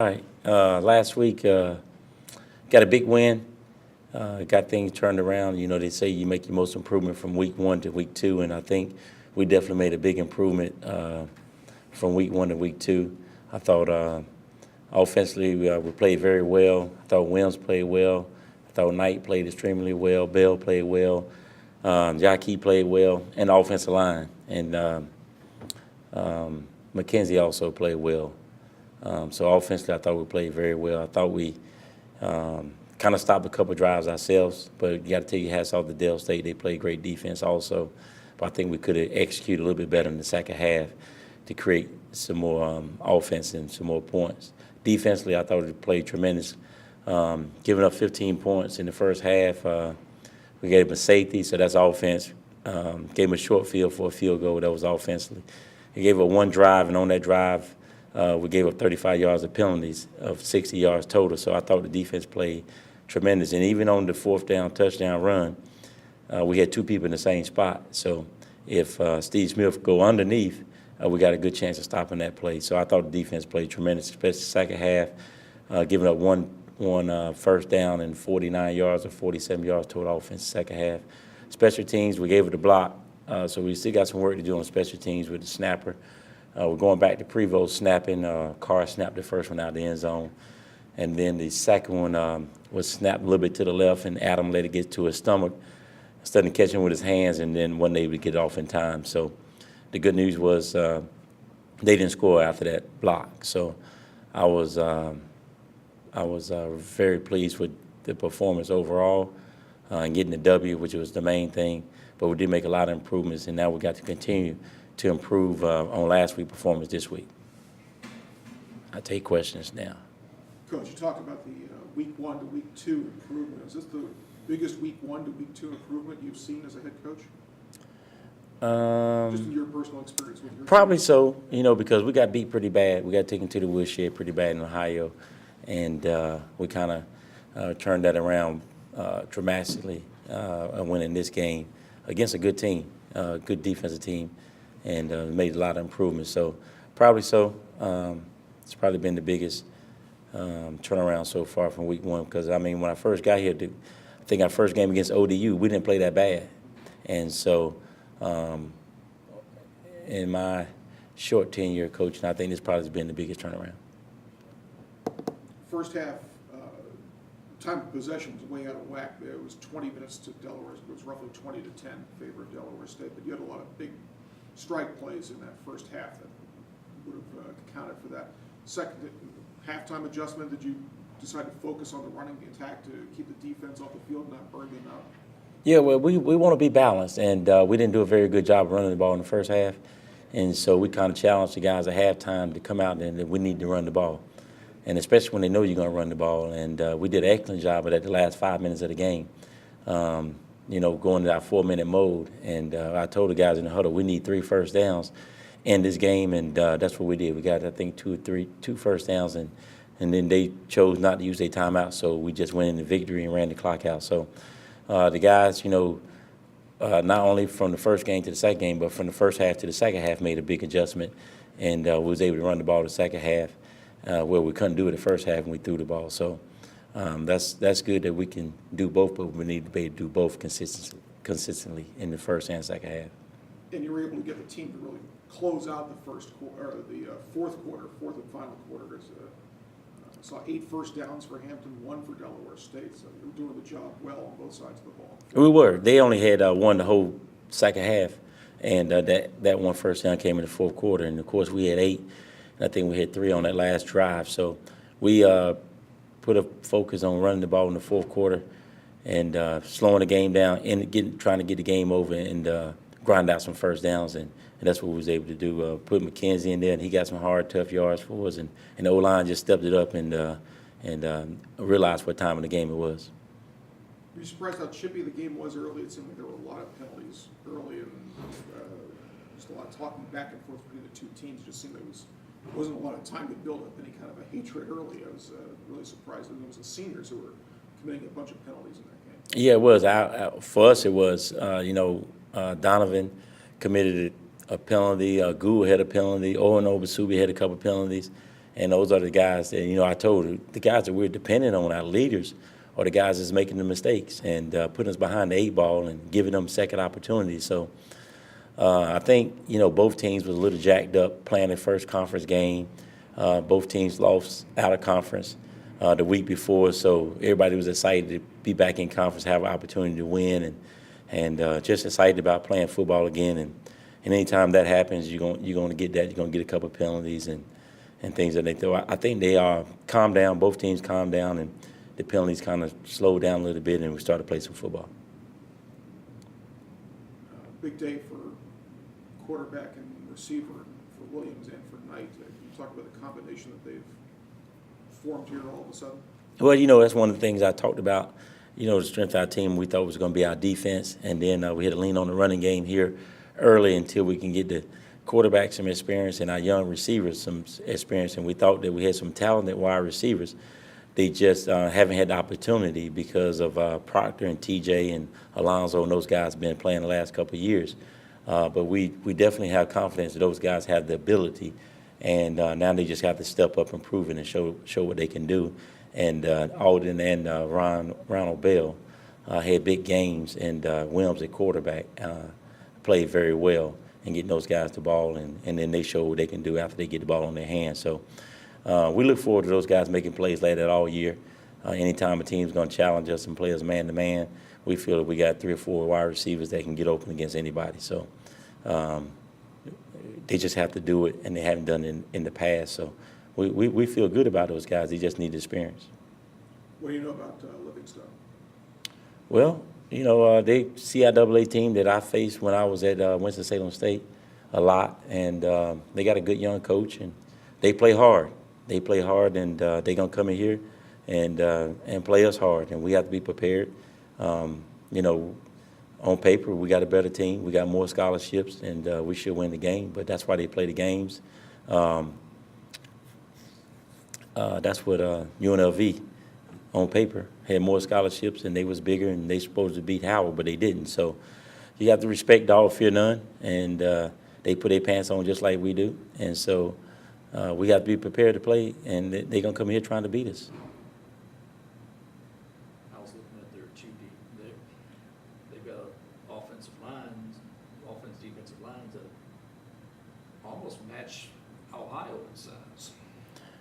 All right. Last week, got a big win. Got things turned around. You know, they say you make your most improvement from week 1 to week 2, and I think we definitely made a big improvement from week 1 to week 2. I thought offensively we played very well. I thought Williams played well. I thought Knight played extremely well. Bell played well. Jackie played well, and the offensive line. And McKenzie also played well. So offensively, I thought we played very well. I thought we kind of stopped a couple drives ourselves, but you got to tell you, hats off to Dale State. They played great defense also. But I think we could have executed a little bit better in the second half to create some more offense and some more points. Defensively, I thought we played tremendous. Giving up 15 points in the first half. We gave them a safety, so that's offense. Gave them a short field for a field goal. That was offensively. We gave up one drive, and on that drive, we gave up 35 yards of penalties of 60 yards total. So I thought the defense played tremendous. And even on the fourth down touchdown run, we had two people in the same spot. So if Steve Smith go underneath, we got a good chance of stopping that play. So I thought the defense played tremendous, especially the second half, giving up one first down and 49 yards or 47 yards total offense second half. Special teams, we gave it a block. So we still got some work to do on special teams with the snapper. We're going back to Prevost snapping. Carr snapped the first one out of the end zone. And then the second one was snapped a little bit to the left, and Adam let it get to his stomach, instead of catching it with his hands, and then wasn't able to get it off in time. So the good news was they didn't score after that block. So I was very pleased with the performance overall and getting the W, which was the main thing. But we did make a lot of improvements, and now we got to continue to improve on last week's performance this week. I take questions now. Coach, you talked about the week 1 to week 2 improvement. Is this the biggest week 1 to week 2 improvement you've seen as a head coach? Just in your personal experience with your Probably team? so, because we got beat pretty bad. We got taken to the woodshed pretty bad in Ohio, and we kind of turned that around dramatically and winning this game against a good team, good defensive team, and made a lot of improvements. So probably so. It's probably been the biggest turnaround so far from week 1, because, when I first got here, I think our first game against ODU, we didn't play that bad. And so in my short tenure coaching, I think this probably has been the biggest turnaround. First half, time of possession was way out of whack there. It was 20 minutes to Delaware. It was roughly 20 to 10 in favor of Delaware State, but you had a lot of big strike plays in that first half that would have accounted for that. Second halftime adjustment, did you decide to focus on the running attack to keep the defense off the field and not burn them out? Yeah, well, we want to be balanced, and we didn't do a very good job of running the ball in the first half, and so we kind of challenged the guys at halftime to come out and we need to run the ball, and especially when they know you're going to run the ball, and we did an excellent job of that the last 5 minutes of the game, going to our 4-minute mode, and I told the guys in the huddle we need 3 first downs in this game, and that's what we did. We got, I think, 2 first downs, and then they chose not to use their timeout, so we just went into victory and ran the clock out. So the guys, not only from the first game to the second game, but from the first half to the second half made a big adjustment, and we was able to run the ball the second half where we couldn't do it the first half when we threw the ball. So that's good that we can do both, but we need to be able to do both consistently in the first and second half. And you were able to get the team to really close out the first quarter, or the fourth and final quarter. I saw 8 first downs for Hampton, 1 for Delaware State. So you were doing the job well on both sides of the ball. We were. They only had 1 the whole second half, and that 1 first down came in the fourth quarter. And of course, we had 8. And I think we had 3 on that last drive. So we put a focus on running the ball in the fourth quarter and slowing the game down and trying to get the game over and grind out some first downs, and that's what we was able to do. Put McKenzie in there, and he got some hard, tough yards for us, and the O-line just stepped it up and realized what time of the game it was. Were you surprised how chippy the game was early? It seemed like there were a lot of penalties early, and just a lot of talking back and forth between the two teams. It just seemed like there wasn't a lot of time to build up any kind of a hatred early. I was really surprised that it was the seniors who were committing a bunch of penalties in that game. Yeah, it was. For us, it was, Donovan committed a penalty. Gould had a penalty. Owen Obasubi had a couple penalties. And those are the guys that, I told the guys that we're dependent on, our leaders, are the guys that's making the mistakes and putting us behind the 8 ball and giving them second opportunities. So I think, both teams was a little jacked up playing their first conference game. Both teams lost out of conference the week before, so everybody was excited to be back in conference, have an opportunity to win, and just excited about playing football again. And anytime that happens, you're going to get that. You're going to get a couple of penalties and things that they throw. I think they are calmed down. Both teams calmed down, and the penalties kind of slowed down a little bit, and we started to play some football. Big day for quarterback and receiver for Williams and for Knight. Can you talk about the combination that they've formed here all of a sudden? Well, that's one of the things I talked about. The strength of our team we thought was going to be our defense, and then we had to lean on the running game here early until we can get the quarterback some experience and our young receivers some experience. And we thought that we had some talented wide receivers. They just haven't had the opportunity because of Proctor and TJ and Alonzo and those guys been playing the last couple of years. But we definitely have confidence that those guys have the ability, and now they just have to step up and prove it and show what they can do. And Alden and Ronald Bell had big games, and Williams at quarterback played very well and getting those guys the ball, and then they show what they can do after they get the ball in their hands. So we look forward to those guys making plays like that all year. Anytime a team's going to challenge us and play us man-to-man, we feel that we got 3 or 4 wide receivers that can get open against anybody. So they just have to do it, and they haven't done it in the past. So we feel good about those guys. They just need experience. What do you know about Livingstone? Well, they CIAA team that I faced when I was at Winston-Salem State a lot, and they got a good young coach, and they play hard. They play hard, and they're going to come in here and play us hard, and we have to be prepared. On paper, we got a better team. We got more scholarships, and we should win the game, but that's why they play the games. That's what UNLV, on paper, had more scholarships, and they was bigger, and they supposed to beat Howard, but they didn't. So you have to respect dog, fear none, and they put their pants on just like we do. And so we have to be prepared to play, and they're going to come here trying to beat us. I was looking at their two deep. They've got offensive lines, defensive lines that almost match Ohio in size.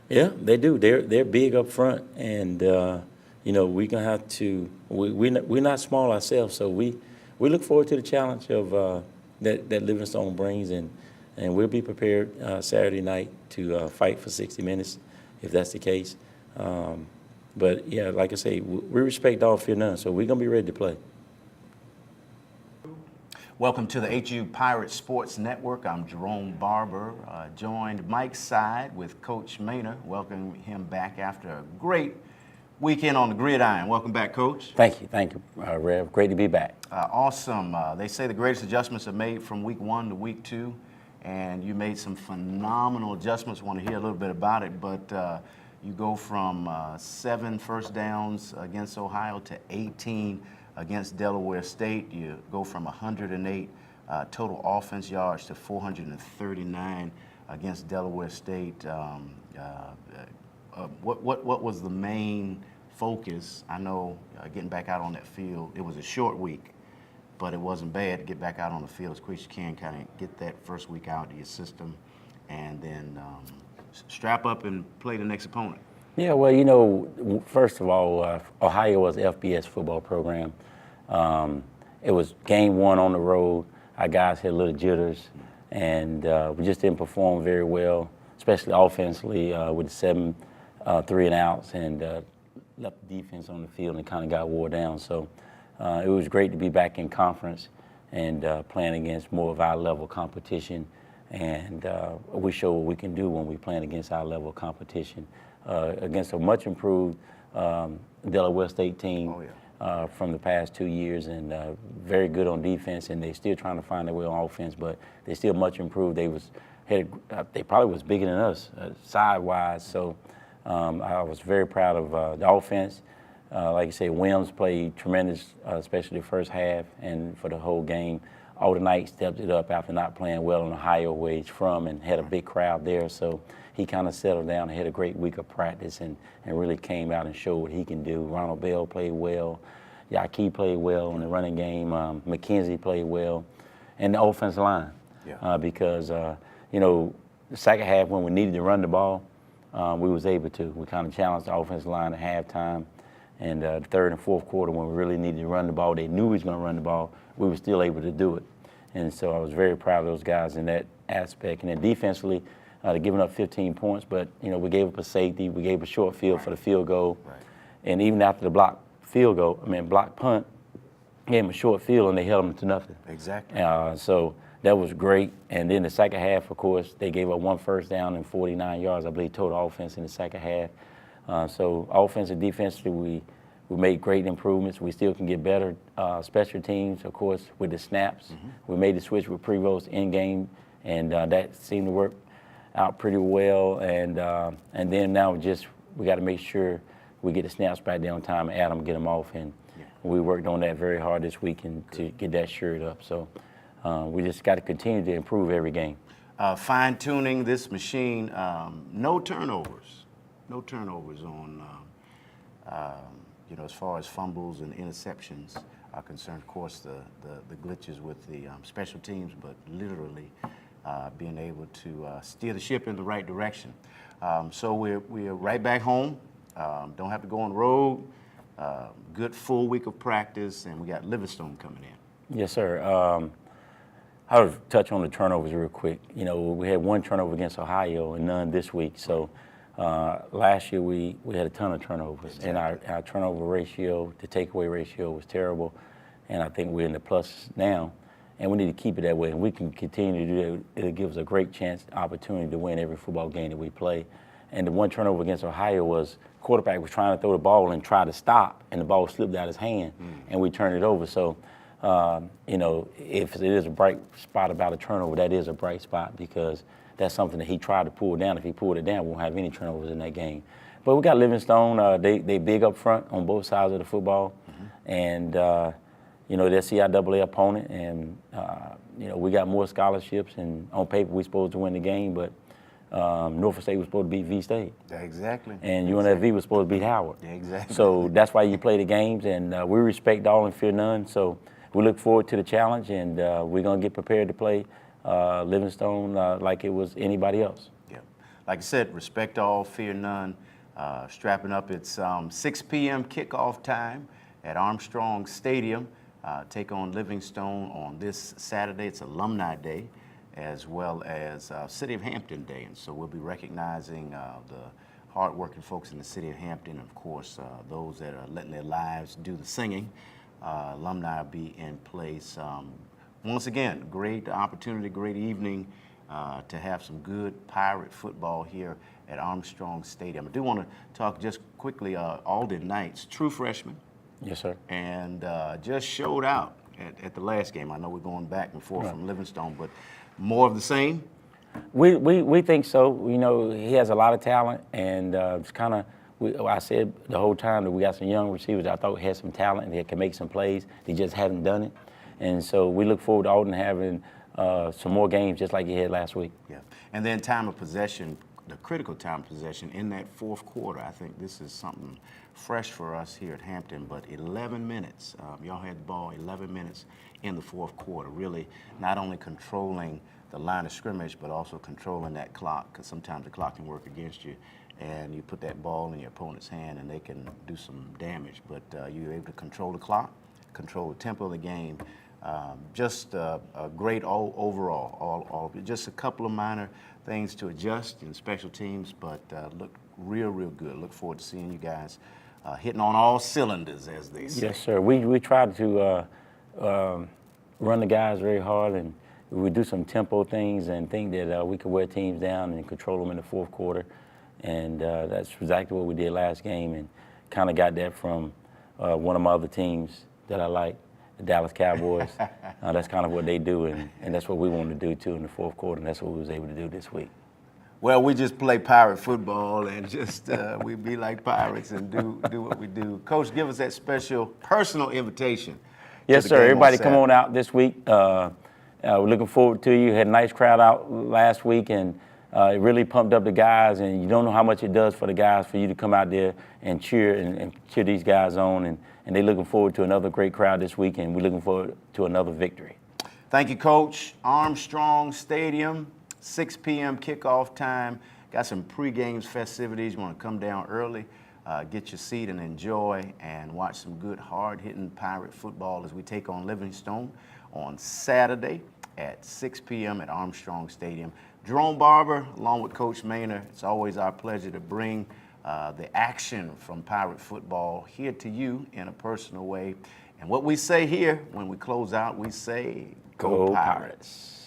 Yeah, they do. They're big up front, and we're gonna have to. We're not small ourselves, so we look forward to the challenge of that Livingstone brings, and we'll be prepared Saturday night to fight for 60 minutes, if that's the case. But yeah, like I say, we respect all, fear none, so we're gonna be ready to play. Welcome to the HU Pirate Sports Network. I'm Jerome Barber, joined Mike's side with Coach Maynor. Welcome him back after a great weekend on the gridiron. Welcome back, Coach. Thank you, Rev. Great to be back. Awesome. They say the greatest adjustments are made from week 1 to week 2, and you made some phenomenal adjustments. I want to hear a little bit about it, but you go from 7 first downs against Ohio to 18 against Delaware State. You go from 108 total offense yards to 439 against Delaware State. What was the main focus? I know getting back out on that field, it was a short week, but it wasn't bad to get back out on the field as quick as you can, kind of get that first week out of your system, and then strap up and play the next opponent. Yeah, well, first of all, Ohio was an FBS football program. It was game 1 on the road. Our guys had little jitters, and we just didn't perform very well, especially offensively with the 7 3 and outs, and left the defense on the field and kind of got wore down. So it was great to be back in conference and playing against more of our level competition, and we show what we can do when we're playing against our level competition. Against a much improved Delaware State team from the past 2 years, and very good on defense, and they're still trying to find their way on offense, but they're still much improved. They probably was bigger than us side-wise, so I was very proud of the offense. Like you say, Williams played tremendous, especially the first half and for the whole game. all the night stepped it up after not playing well in Ohio, where he's from, and had a big crowd there. So he kind of settled down and had a great week of practice and really came out and showed what he can do. Ronald Bell played well. Yaki played well in the running game. McKenzie played well. And the offensive line. Because, the second half when we needed to run the ball, we was able to. We kind of challenged the offensive line at halftime. And the third and fourth quarter, when we really needed to run the ball, they knew we was going to run the ball, we were still able to do it. And so I was very proud of those guys in that aspect. And then defensively, they're giving up 15 points, but, we gave up a safety. We gave a short field for the field goal. And even after the block punt, gave them a short field, and they held them to nothing. Exactly. So that was great. And then the second half, of course, they gave up 1 first down and 49 yards, I believe, total offense in the second half. So offense and defensively, we made great improvements. We still can get better. Special teams, of course, with the snaps. We made the switch with Prevost in game, and that seemed to work out pretty well. And then now we got to make sure we get the snaps back there on time and add them, get them off. And we worked on that very hard this weekend to get that shirt up. So we just got to continue to improve every game. Fine-tuning this machine, no turnovers. No turnovers on, as far as fumbles and interceptions are concerned. Of course, the glitches with the special teams, but literally being able to steer the ship in the right direction. So we're right back home. Don't have to go on the road. Good full week of practice, and we got Livingstone coming in. Yes, sir. I'll touch on the turnovers real quick. We had 1 turnover against Ohio and none this week. So last year we had a ton of turnovers, and our turnover ratio, the takeaway ratio was terrible, and I think we're in the plus now, and we need to keep it that way, and we can continue to do that. It gives us a great chance, opportunity to win every football game that we play. And the 1 turnover against Ohio was quarterback was trying to throw the ball and try to stop, and the ball slipped out of his hand, and we turned it over. So, if it is a bright spot about a turnover, that is a bright spot, because that's something that he tried to pull down. If he pulled it down, we won't have any turnovers in that game. But we got Livingstone. They big up front on both sides of the football. And, they're CIAA opponent. And, we got more scholarships. And on paper, we're supposed to win the game. But Norfolk State was supposed to beat V-State. Exactly. And UNLV was supposed to beat Howard. Exactly. So that's why you play the games. And we respect all and fear none. So we look forward to the challenge. And we're going to get prepared to play Livingstone like it was anybody else. Yeah, like I said, respect all, fear none. Strapping up, it's 6 p.m. kickoff time at Armstrong Stadium. Take on Livingstone on this Saturday. It's Alumni Day, as well as City of Hampton Day, and so we'll be recognizing the hardworking folks in the city of Hampton, and of course those that are letting their lives do the singing. Alumni will be in place. Once again, great opportunity, great evening to have some good Pirate football here at Armstrong Stadium. I do want to talk just quickly, Alden Knights, true freshman. Yes, sir. And just showed out at the last game. I know we're going back and forth from Livingstone, but more of the same? We think so. He has a lot of talent, and it's kind of, I said the whole time that we got some young receivers I thought had some talent and they can make some plays. They just haven't done it. And so we look forward to Alden having some more games just like he had last week. Yeah. And then time of possession, the critical time of possession in that fourth quarter. I think this is something fresh for us here at Hampton, but 11 minutes. Y'all had the ball 11 minutes in the fourth quarter, really not only controlling the line of scrimmage, but also controlling that clock, because sometimes the clock can work against you, and you put that ball in your opponent's hand and they can do some damage. But you're able to control the clock, control the tempo of the game. Just a great overall. Just a couple of minor things to adjust in special teams, but look real good. Look forward to seeing you guys hitting on all cylinders, as they say. Yes, sir. We tried to run the guys very hard, and we do some tempo things and think that we could wear teams down and control them in the fourth quarter. And that's exactly what we did last game, and kind of got that from one of my other teams that I like, the Dallas Cowboys. That's kind of what they do, and that's what we wanted to do too in the fourth quarter, and that's what we was able to do this week. Well, we just play pirate football and just we be like pirates and do what we do. Coach, give us that special personal invitation. Yes, sir. Everybody come on out this week. We're looking forward to you. Had a nice crowd out last week, and it really pumped up the guys. And you don't know how much it does for the guys for you to come out there and cheer and cheer these guys on. And they're looking forward to another great crowd this week, and we're looking forward to another victory. Thank you, Coach. Armstrong Stadium, 6 p.m. kickoff time. Got some pregame festivities. You want to come down early, get your seat and enjoy and watch some good hard-hitting Pirate football as we take on Livingstone on Saturday at 6 p.m. at Armstrong Stadium. Jerome Barber, along with Coach Maynor, it's always our pleasure to bring the action from Pirate football here to you in a personal way. And what we say here when we close out, we say, Go Pirates.